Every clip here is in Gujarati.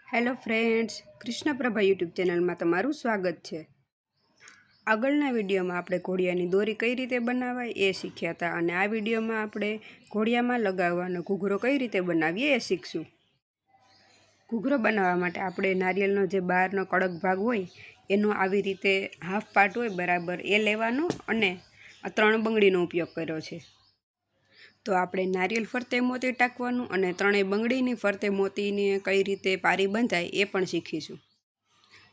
હેલો ફ્રેન્ડ્સ, કૃષ્ણપ્રભા યુટ્યુબ ચેનલમાં તમારું સ્વાગત છે। આગળના વિડીયોમાં આપણે ઘોડિયાની દોરી કઈ રીતે બનાવાય એ શીખ્યા હતા અને આ વિડીયોમાં આપણે ઘોડિયામાં લગાવવાનો ઘૂઘરો કઈ રીતે બનાવીએ એ શીખશું। ઘૂઘરો બનાવવા માટે આપણે નારિયેળનો જે બહારનો કડક ભાગ હોય એનો આવી રીતે હાફ પાર્ટ હોય બરાબર એ લેવાનો અને 3 બંગડીનો ઉપયોગ કર્યો છે। તો આપણે નારિયેળ ફરતે મોતી ટાંકવાનું અને 3 બંગડીની ફરતે મોતીને કઈ રીતે પારી બંધાય એ પણ શીખીશું।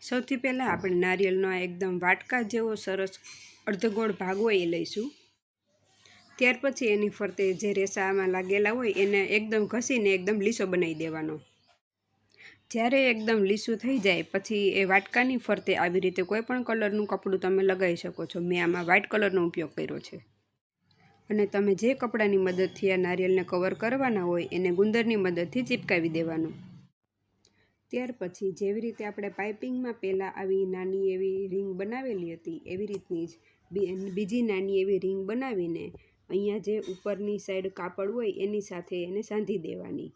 સૌથી પહેલાં આપણે નારિયેળનો એકદમ વાટકા જેવો સરસ અર્ધગોળ ભાગ હોય એ લઈશું। ત્યાર પછી એની ફરતે જે રેસામાં લાગેલા હોય એને એકદમ ઘસીને એકદમ લીસો બનાવી દેવાનો। જ્યારે એકદમ લીસું થઈ જાય પછી એ વાટકાની ફરતે આવી રીતે કોઈ પણ કલરનું કપડું તમે લગાવી શકો છો। મેં આમાં વ્હાઇટ કલરનો ઉપયોગ કર્યો છે અને તમે જે કપડાની મદદથી આ નારિયેળને કવર કરવાના હોય એને ગુંદરની મદદથી ચીપકાવી દેવાનું। ત્યાર પછી જેવી રીતે આપણે પાઇપિંગમાં પહેલાં આવી નાની એવી રિંગ બનાવેલી હતી એવી રીતની જ બીજી નાની એવી રિંગ બનાવીને અહીંયા જે ઉપરની સાઈડ કાપડ હોય એની સાથે એને સાંધી દેવાની।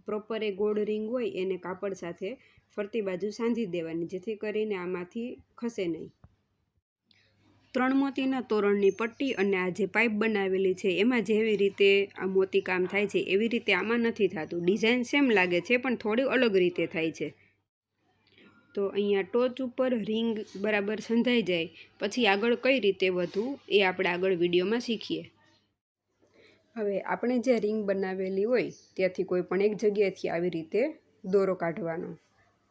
પ્રોપર એ ગોળ રિંગ હોય એને કાપડ સાથે ફરતી બાજુ સાંધી દેવાની જેથી કરીને આમાંથી ખસે નહીં। 3 મોતીના તોરણની પટ્ટી અને આ જે પાઇપ બનાવેલી છે એમાં જેવી રીતે આ મોતી કામ થાય છે એવી રીતે આમાં નથી થતું। ડિઝાઇન સેમ લાગે છે પણ થોડી અલગ રીતે થાય છે। તો અહીંયા ટોચ ઉપર રિંગ બરાબર સંધાઈ જાય પછી આગળ કઈ રીતે વધવું એ આપણે આગળ વિડીયોમાં શીખીએ। હવે આપણે જે રિંગ બનાવેલી હોય ત્યાંથી કોઈ પણ એક જગ્યાએથી આવી રીતે દોરો કાઢવાનો।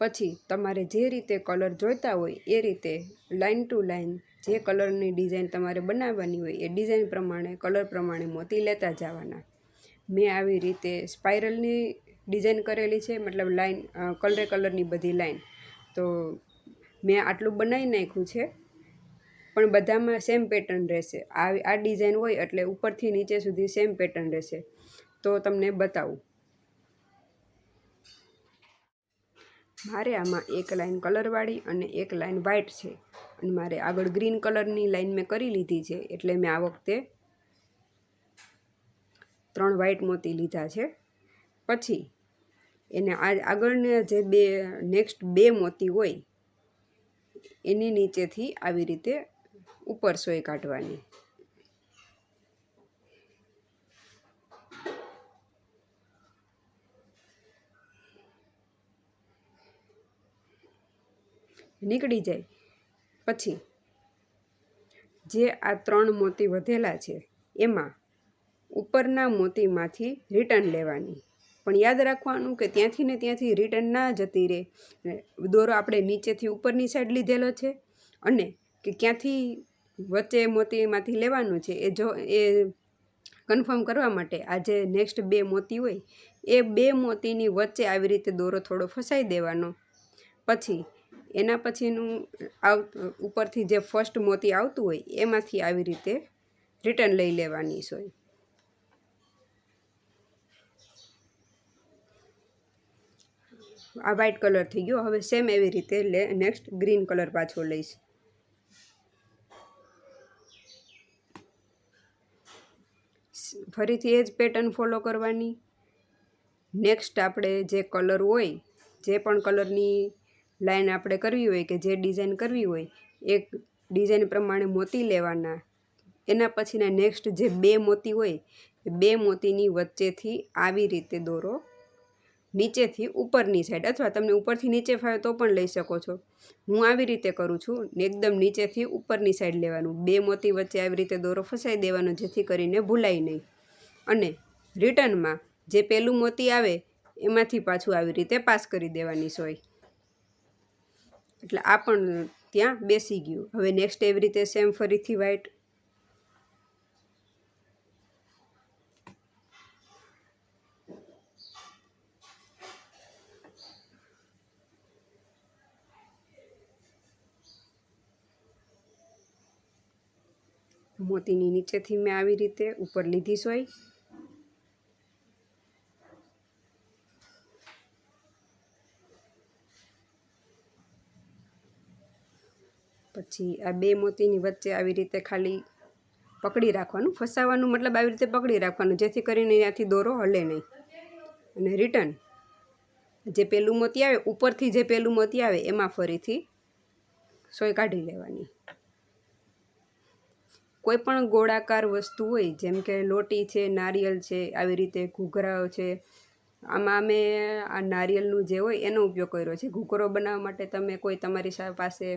પછી તમારે જે રીતે કલર જોઈતા હોય એ રીતે લાઇન ટુ લાઇન જે કલરની ડિઝાઇન તમારે બનાવવાની હોય એ ડિઝાઇન પ્રમાણે કલર પ્રમાણે મોતી લેતા જવાના। મેં આવી રીતે સ્પાઇરલની ડિઝાઇન કરેલી છે, મતલબ લાઇન કલરની બધી લાઇન। તો મેં આટલું બનાવી નાખ્યું છે પણ બધામાં સેમ પેટર્ન રહેશે। આ ડિઝાઇન હોય એટલે ઉપરથી નીચે સુધી સેમ પેટર્ન રહેશે। તો તમને બતાવું। મારે આમાં એક લાઇન કલરવાળી અને એક લાઇન વ્હાઇટ છે અને મારે આગળ ગ્રીન કલરની લાઇન મેં કરી લીધી છે એટલે મેં આ વખતે 3 વ્હાઇટ મોતી લીધા છે। પછી એને આગળના જે નેક્સ્ટ 2 મોતી હોય એની નીચેથી આવી રીતે ઉપર સોય કાઢવાની। નીકળી જાય પછી જે આ 3 મોતી વધેલા છે એમાં ઉપરના મોતીમાંથી રિટર્ન લેવાની। પણ યાદ રાખવાનું કે ત્યાંથી ને ત્યાંથી રિટર્ન ના જતી રહે। દોરો આપણે નીચેથી ઉપરની સાઈડ લીધેલો છે અને કે ક્યાંથી વચ્ચે મોતીમાંથી લેવાનું છે એ કન્ફર્મ કરવા માટે આ જે નેક્સ્ટ 2 મોતી હોય એ 2 મોતીની વચ્ચે આવી રીતે દોરો થોડો ફસાઈ દેવાનો। પછી એના પછીનું ઉપરથી જે ફર્સ્ટ મોતી આવતું હોય એમાંથી આવી રીતે રિટર્ન લઈ લેવાની સોય। આ વ્હાઇટ કલર થઈ ગયો। હવે સેમ એવી રીતે નેક્સ્ટ ગ્રીન કલર પાછો લઈશ। ફરીથી એ જ પેટર્ન ફોલો કરવાની। નેક્સ્ટ આપણે જે કલર હોય જે પણ કલરની લાઈન આપણે કરવી હોય કે જે ડિઝાઇન કરવી હોય એ ડિઝાઇન પ્રમાણે મોતી લેવાના। એના પછીના નેક્સ્ટ જે 2 મોતી હોય એ 2 મોતીની વચ્ચેથી આવી રીતે દોરો નીચેથી ઉપરની સાઈડ અથવા તમને ઉપરથી નીચે ફાવે તો પણ લઈ શકો છો। હું આવી રીતે કરું છું, એકદમ નીચેથી ઉપરની સાઈડ લેવાનું। 2 મોતી વચ્ચે આવી રીતે દોરો ફસાઈ દેવાનો જેથી કરીને ભૂલાય નહીં અને રિટર્નમાં જે પહેલું મોતી આવે એમાંથી પાછું આવી રીતે પાસ કરી દેવાની સોય। એટલે આ પણ ત્યાં બેસી ગયું। હવે નેક્સ્ટ એવી રીતે સેમ ફરીથી વ્હાઇટ। મોતીની નીચેથી મેં આવી રીતે ઉપર લીધી સોય। પછી આ 2 મોતીની વચ્ચે આવી રીતે ખાલી પકડી રાખવાનું। ફસાવાનું મતલબ આવી રીતે પકડી રાખવાનું જેથી કરીને ત્યાંથી દોરો હલે નહીં અને જે પેલું મોતી આવે ઉપરથી જે પેલું મોતી આવે એમાં ફરીથી સોય કાઢી લેવાની. કોઈ પણ ગોળાકાર વસ્તુ હોય જેમ કે લોટી છે, નારિયેલ છે, આવી રીતે ઘૂઘરાઓ છે, આમાં મેં આ નારિયેલનું જે હોય એનો ઉપયોગ કર્યો છે. ઘૂઘરો બનાવવા માટે તમે કોઈ તમારી પાસે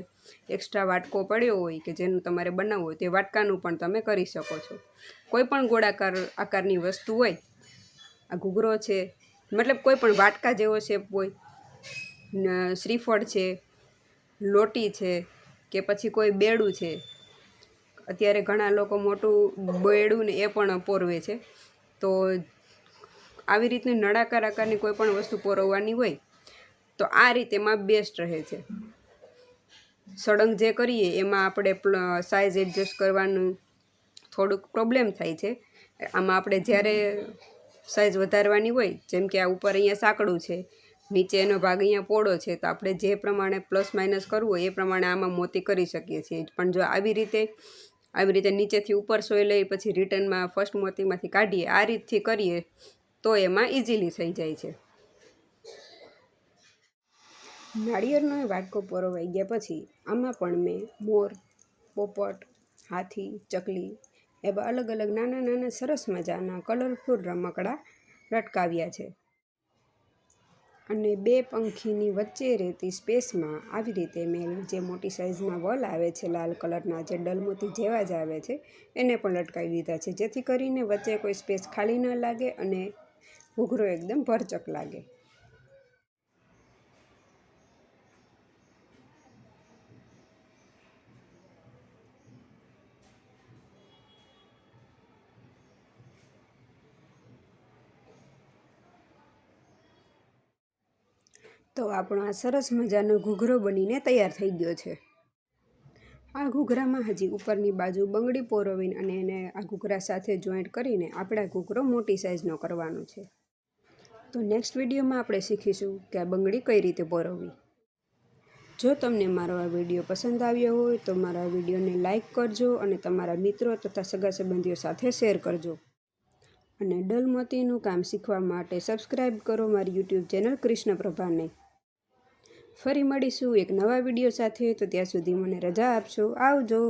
એક્સ્ટ્રા વાટકો પડ્યો હોય કે જેનું તમારે બનાવવું હોય તે વાટકાનું પણ તમે કરી શકો છો. કોઈ પણ ગોળાકાર આકારની વસ્તુ હોય, આ ઘૂઘરો છે, મતલબ કોઈ પણ વાટકા જેવો શેપ હોય, શ્રીફળ છે, લોટી છે, કે પછી કોઈ બેડું છે. અત્યારે ઘણા લોકો મોટું બેડું ને એ પણ પોરવે છે. તો આવી રીતની નળાકાર આકારની કોઈ પણ વસ્તુ પોરવવાની હોય તો આ રીતેમાં બેસ્ટ રહે છે. સળંગ જે કરીએ એમાં આપણે સાઇઝ એડજસ્ટ કરવાનું થોડુંક પ્રોબ્લેમ થાય છે. આમાં આપણે જ્યારે સાઇઝ વધારવાની હોય, જેમ કે આ ઉપર અહીંયા સાંકડું છે, નીચે એનો ભાગ અહીંયા પોળો છે, તો આપણે જે પ્રમાણે પ્લસ માઇનસ કરવું હોય એ પ્રમાણે આમાં મોતી કરી શકીએ છીએ. પણ જો આવી રીતે નીચેથી ઉપર સોય લઈ પછી રિટર્નમાં ફર્સ્ટ મોતીમાંથી કાઢીએ, આ રીતથી કરીએ તો એમાં ઇઝીલી થઈ જાય છે. નાળિયેરનો એ વાટકો પરોવાઈ ગયા પછી આમાં પણ મેં મોર, પોપટ, હાથી, ચકલી એવા અલગ અલગ નાના નાના સરસ મજાના કલરફુલ રમકડા લટકાવ્યા છે. અને બે પંખીની વચ્ચે રહેતી સ્પેસમાં આવી રીતે મેં જે મોટી સાઇઝના વલ આવે છે લાલ કલરના, જે ડલમોતી જેવા જ આવે છે, એને પણ લટકાવી દીધા છે, જેથી કરીને વચ્ચે કોઈ સ્પેસ ખાલી ન લાગે અને ઘૂઘરો એકદમ ભરચક લાગે. તો આપણો આ સરસ મજાનો ઘૂઘરો બનીને તૈયાર થઈ ગયો છે. આ ઘૂઘરામાં હજી ઉપરની બાજુ બંગડી પોરવીને અને એને આ ઘૂઘરા સાથે જોઈન્ટ કરીને આપણે આ ઘૂઘરો મોટી સાઇઝનો કરવાનો છે. તો નેક્સ્ટ વિડીયોમાં આપણે શીખીશું કે આ બંગડી કઈ રીતે પોરવવી. જો તમને મારો આ વિડીયો પસંદ આવ્યો હોય તો મારા વિડીયોને લાઈક કરજો અને તમારા મિત્રો તથા સગા સંબંધીઓ સાથે શેર કરજો. અને ડલમોતીનું કામ શીખવા માટે સબસ્ક્રાઈબ કરો મારી યુટ્યુબ ચેનલ કૃષ્ણપ્રભાને. ફરી મળીશું એક નવા વિડીયો સાથે. તો ત્યાં સુધી મને રજા આપશો. આવજો.